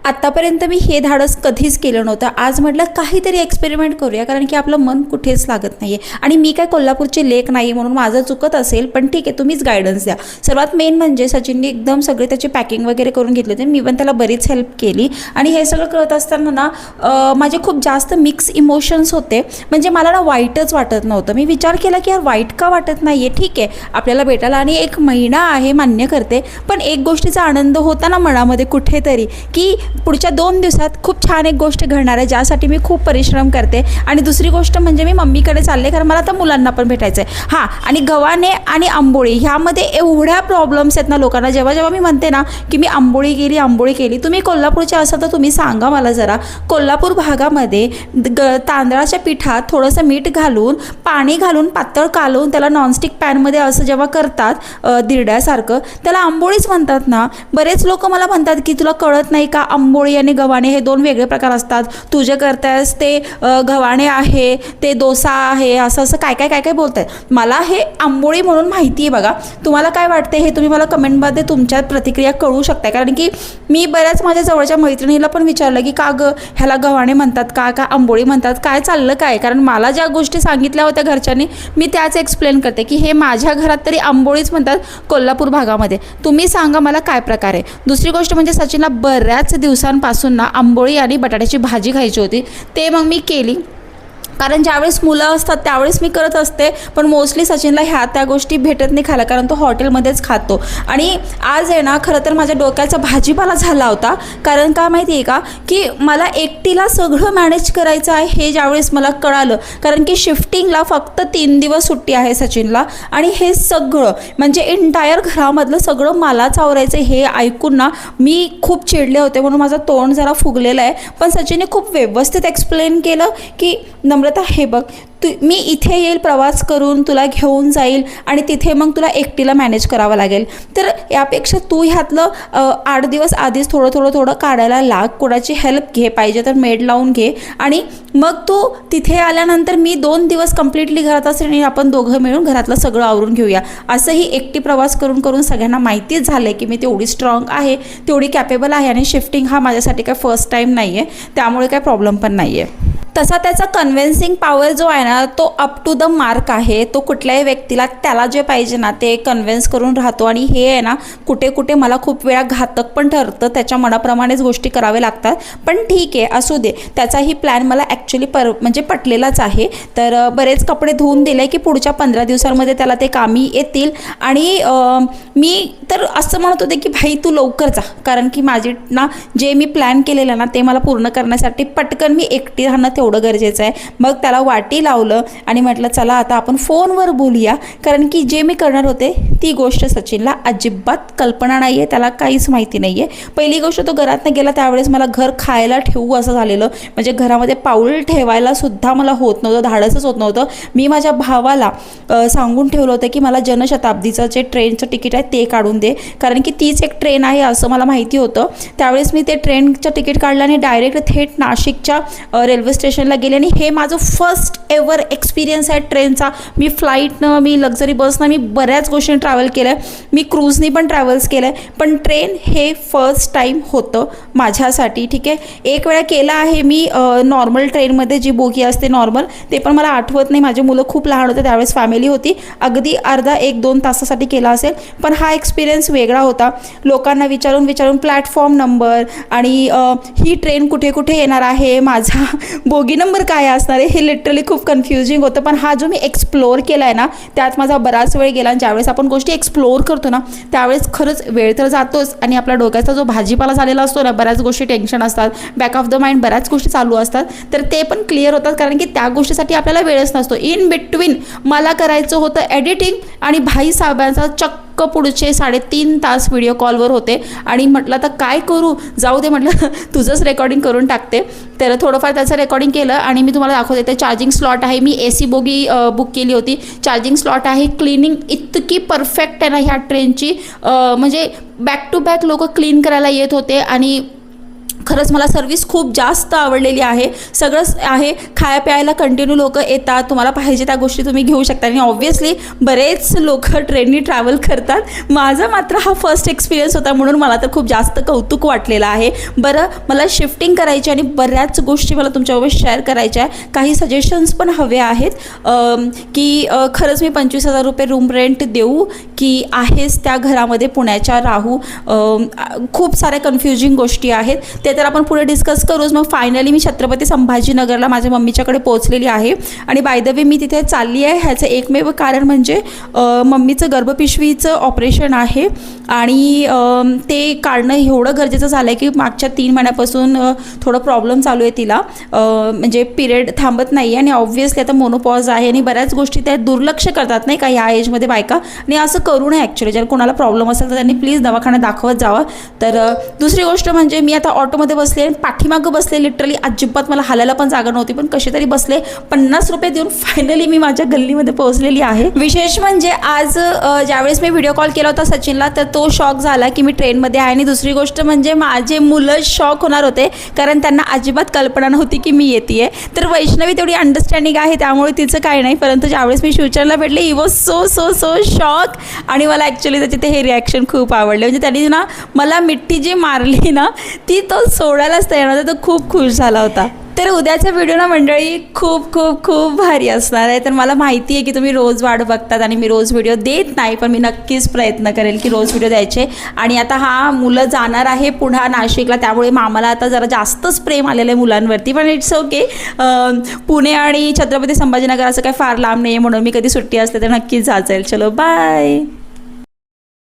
आत्तापर्यंत मी हे धाडस कधीच केलं नव्हतं. आज म्हटलं काहीतरी एक्सपेरिमेंट करूया, कारण की आपलं मन कुठेच लागत नाही आहे. आणि मी काय कोल्हापूरची लेक नाही म्हणून माझं चुकत असेल, पण ठीक आहे, तुम्हीच गायडन्स द्या. सर्वात मेन म्हणजे सचिनने एकदम सगळे त्याची पॅकिंग वगैरे करून घेतले होते. मी पण त्याला बरीच हेल्प केली. आणि हे सगळं करत असताना ना माझे खूप जास्त मिक्स इमोशन्स होते. म्हणजे मला ना वाईटच वाटत नव्हतं. मी विचार केला की यार वाईट का वाटत नाही आहे, ठीक आहे आपल्याला भेटायला आणि 1 महिना आहे, मान्य करते. पण एक गोष्टीचा आनंद होता ना मनामध्ये कुठेतरी, की पुढच्या 2 दिवसात खूप छान एक गोष्ट घडणार आहे, ज्यासाठी मी खूप परिश्रम करते. आणि दुसरी गोष्ट म्हणजे मी मम्मीकडे चालले, कारण मला आता मुलांना पण भेटायचं आहे. हां, आणि गव्हाणे आणि आंबोळी ह्यामध्ये एवढ्या प्रॉब्लेम्स आहेत ना लोकांना. जेव्हा मी म्हणते ना की मी आंबोळी केली, तुम्ही कोल्हापूरचे असाल तर तुम्ही सांगा मला जरा. कोल्हापूर भागामध्ये तांदळाच्या पिठात थोडंसं मीठ घालून, पाणी घालून, पातळ कालवून त्याला नॉनस्टिक पॅनमध्ये असं जेव्हा करतात दिरड्यासारखं, त्याला आंबोळीच म्हणतात ना. बरेच लोक मला म्हणतात की तुला कळत नाही का, आंबोळी आणि गव्हाणे हे 2 वेगळे प्रकार असतात. तू जे करतायस ते गव्हाणे आहे, ते डोसा आहे, असं काय काय बोलत आहे. मला हे आंबोळी म्हणून माहिती आहे बघा. तुम्हाला काय वाटते हे तुम्ही मला कमेंटमध्ये तुमच्या प्रतिक्रिया कळू शकता. कारण की मी बऱ्याच माझ्या जवळच्या मैत्रिणीला पण विचारलं की का गं ह्याला गव्हाणे म्हणतात का आंबोळी म्हणतात, काय चाललं काय. कारण मला ज्या गोष्टी सांगितल्या होत्या घरच्यांनी मी त्याच एक्सप्लेन करते की हे माझ्या घरात तरी आंबोळीच म्हणतात कोल्हापूर भागामध्ये. तुम्ही सांगा मला काय प्रकार आहे. दुसरी गोष्ट म्हणजे सचिनला बऱ्याच दिवसांपासून ना आंबोळी आणि बटाट्याची भाजी खायची होती. ते मग मी केली, कारण ज्यावेळेस मुलं असतात त्यावेळेस मी करत असते. पण मोस्टली सचिनला त्या गोष्टी भेटत नाही खायला, कारण तो हॉटेलमध्येच खातो. आणि आज आहे ना खरं तर माझ्या डोक्याचा भाजीपाला झाला होता. कारण का माहिती आहे का, की मला एकटीला सगळं मॅनेज करायचं आहे हे ज्यावेळेस मला कळालं. कारण की शिफ्टिंगला फक्त 3 दिवस सुट्टी आहे सचिनला, आणि हे सगळं म्हणजे एंटायर घरामधलं सगळं मलाच आवरायचं हे ऐकून ना मी खूप चिडले होते. म्हणून माझं तोंड जरा फुगलेलं आहे. पण सचिनने खूप व्यवस्थित एक्सप्लेन केलं की नम्रता हे बघ, मी इथे येईल, प्रवास करून तुला घेऊन जाईल आणि तिथे मग तुला एकटीला मॅनेज करावं लागेल. तर यापेक्षा तू ह्यातलं 8 दिवस आधीच थोडं काढायला लाग. कोणाची हेल्प घे, पाहिजे तर मेड लावून घे. आणि मग तू तिथे आल्यानंतर मी 2 दिवस कम्प्लिटली घरात असेल आणि आपण दोघं मिळून घरातलं सगळं आवरून घेऊया. असंही एकटी प्रवास करून सगळ्यांना माहितीच झालं आहे की मी तेवढी स्ट्रॉंग आहे, तेवढी कॅपेबल आहे. आणि शिफ्टिंग हा माझ्यासाठी काय फर्स्ट टाईम नाही आहे, त्यामुळे काय प्रॉब्लेम पण नाही आहे. तसा त्याचा कन्व्हिन्सिंग पॉवर जो आहे ना तो अप टू द मार्क आहे. तो कुठल्याही व्यक्तीला त्याला जे पाहिजे ना ते कन्व्हिन्स करून राहतो. आणि हे आहे ना कुठे मला खूप वेळा घातक पण ठरतं. त्याच्या मनाप्रमाणेच गोष्टी कराव्या लागतात. पण ठीक आहे, असू दे. त्याचाही प्लॅन मला ॲक्च्युली म्हणजे पटलेलाच आहे. तर बरेच कपडे धुवून दिले की पुढच्या 15 दिवसांमध्ये त्याला ते कामी येतील. आणि मी तर असं म्हणत होते की भाई तू लवकर जा, कारण की माझी ना जे मी प्लॅन केलेलं ना ते मला पूर्ण करण्यासाठी पटकन मी एकटी राहणं तेवढं गरजेचं आहे. मग त्याला वाटी लावलं आणि म्हटलं चला आता आपण फोनवर बोलूया, कारण की जे मी करणार होते ती गोष्ट सचिनला अजिबात कल्पना नाही आहे, त्याला काहीच माहिती नाही आहे. पहिली गोष्ट तो घरातनं गेला त्यावेळेस मला घर खायला ठेवू असं झालेलं. म्हणजे घरामध्ये पाऊल ठेवायला सुद्धा मला होत नव्हतं, धाडसच होत नव्हतं. मी माझ्या भावाला सांगून ठेवलं होतं की मला जनशताब्दीचं जे ट्रेनचं तिकीट आहे ते काढून दे, कारण की तीच एक ट्रेन आहे असं मला माहिती होतं. त्यावेळेस मी ते ट्रेनचं तिकीट काढलं आणि डायरेक्ट थेट नाशिकच्या रेल्वे स्टेशनला गेले. आणि हे माझं फर्स्ट एव्हर एक्सपिरियन्स आहे ट्रेनचा. मी फ्लाईटनं, मी लक्झरी बसनं, मी बऱ्याच गोष्टी ट्रॅव्हल केलं आहे, मी क्रूजनी पण ट्रॅव्हल्स केलं आहे. पण ट्रेन हे फर्स्ट टाईम होतं माझ्यासाठी. ठीक आहे, एक वेळा केलं आहे मी नॉर्मल ट्रेनमध्ये, जी बोगी असते नॉर्मल, ते पण मला आठवत नाही. माझी मुलं खूप लहान होते त्यावेळेस, फॅमिली होती. अगदी अर्धा 1-2 तासासाठी केला असेल. पण हा एक्सपिरियन्स वेगळा होता. लोकांना विचारून प्लॅटफॉर्म नंबर आणि ही ट्रेन कुठे येणार आहे, माझा बोगी नंबर काय असणार आहे, हे लिटरली खूप कन्फ्युजिंग होतं. पण हा जो मी एक्सप्लोअर केला आहे ना त्यात माझा बराच वेळ गेला. आणि ज्यावेळेस आपण गोष्टी एक्सप्लोअर करतो ना त्यावेळेस खरंच वेळ तर जातोच. आणि आपल्या डोक्याचा जो भाजीपाला झालेला असतो ना, बऱ्याच गोष्टी टेन्शन असतात, बॅक ऑफ द माइंड बऱ्याच गोष्टी चालू असतात, तर ते पण क्लिअर होतात. कारण की त्या गोष्टीसाठी आपल्याला वेळच नसतो. इन बिटवीन मला करायचं होतं एडिटिंग, आणि भाई साहेबांचा चक्क पुढचे 3.5 तास व्हिडिओ कॉलवर होते. आणि म्हटलं तर काय करू, जाऊ दे म्हटलं तुझंच रेकॉर्डिंग करून टाकते. तर थोडंफार त्याचं रेकॉर्डिंग केलं आणि मी तुम्हाला दाखवते. ते चार्जिंग स्लॉट आहे, मी AC बोगी बुक केली होती, चार्जिंग स्लॉट आहे. क्लिनिंग इतकी परफेक्ट आहे ना ह्या ट्रेनची, म्हणजे बॅक टू बॅक लोक क्लीन करायला येत होते. आणि खरंच मला सर्व्हिस खूप जास्त आवडलेली आहे. सगळंच आहे, खाया प्यायला कंटिन्यू लोक येतात, तुम्हाला पाहिजे त्या गोष्टी तुम्ही घेऊ शकता आणि ऑब्व्हियसली बरेच लोक ट्रेननी ट्रॅव्हल करतात. माझा मात्र हा फर्स्ट एक्सपिरियन्स होता म्हणून मला तर खूप जास्त कौतुक वाटलेलं आहे. बरं, मला शिफ्टिंग करायची आणि बऱ्याच गोष्टी मला तुमच्याबरोबर शेअर करायच्या आहे. काही सजेशन्स पण हवे आहेत की खरंच मी 25,000 रुपये रूम रेंट देऊ की आहेच त्या घरामध्ये पुण्याच्या राहू. खूप साऱ्या कन्फ्युजिंग गोष्टी आहेत, ते तर आपण पुढे डिस्कस करूच. मग फायनली मी छत्रपती संभाजीनगरला माझ्या मम्मीच्याकडे पोहोचलेली आहे. आणि बाय द वे मी तिथे चालली आहे ह्याचं एकमेव कारण म्हणजे मम्मीचं गर्भपिशवीचं ऑपरेशन आहे आणि ते काढणं एवढं गरजेचं झालं आहे की मागच्या 3 महिन्यापासून थोडं प्रॉब्लेम चालू आहे तिला, म्हणजे पिरियड थांबत नाही आहे आणि ऑब्व्हियसली आता मोनोपॉज आहे आणि बऱ्याच गोष्टी त्या दुर्लक्ष करतात नाही का या एजमध्ये बायका. आणि असं करू नये ॲक्च्युली. जर कोणाला प्रॉब्लेम असेल तर त्यांनी प्लीज दवाखान्यात दाखवत जावं. तर दुसरी गोष्ट म्हणजे मी आता ऑटोमध्ये बसले आणि पाठीमागं बसले, लिटरली अजिबात मला हालायला पण जागा नव्हती, पण कशी तरी बसले. 50 रुपये देऊन फायनली मी माझ्या गल्लीमध्ये पोहोचलेली आहे. विशेष म्हणजे आज ज्यावेळेस मी व्हिडिओ कॉल केला होता सचिनला तर तो शॉक झाला की मी ट्रेनमध्ये आहे. आणि दुसरी गोष्ट म्हणजे माझे मुलं शॉक होणार होते कारण त्यांना अजिबात कल्पना नव्हती की मी येते. तर वैष्णवी तेवढी अंडरस्टँडिंग आहे त्यामुळे तिचं काय नाही, परंतु ज्यावेळेस मी फ्युचरला भेटले he was so so so shock. आणि मला ॲक्च्युली त्याचे ते हे रिॲक्शन खूप आवडले. म्हणजे त्यांनी ना मला मिठी जी मारली ना ती तो सोडायलाच तयार नव्हता. तो खूप खुश झाला होता. तर उद्याचा व्हिडिओ ना मंडळी खूप खूप खूप भारी असणार आहे. तर मला माहिती आहे की तुम्ही रोज वाट बघतात आणि मी रोज व्हिडिओ देत नाही, पण मी नक्कीच प्रयत्न करेल की रोज व्हिडिओ द्यायचे. आणि आता हा मुलं जाणार आहे पुन्हा नाशिकला, त्यामुळे मामाला आता जरा जास्तच प्रेम आलेलं आहे मुलांवरती, पण इट्स ओके. पुणे आणि छत्रपती संभाजीनगर असं काय फार लांब नाही आहे म्हणून मी कधी सुट्टी असते तर नक्कीच जायचं. चलो बाय.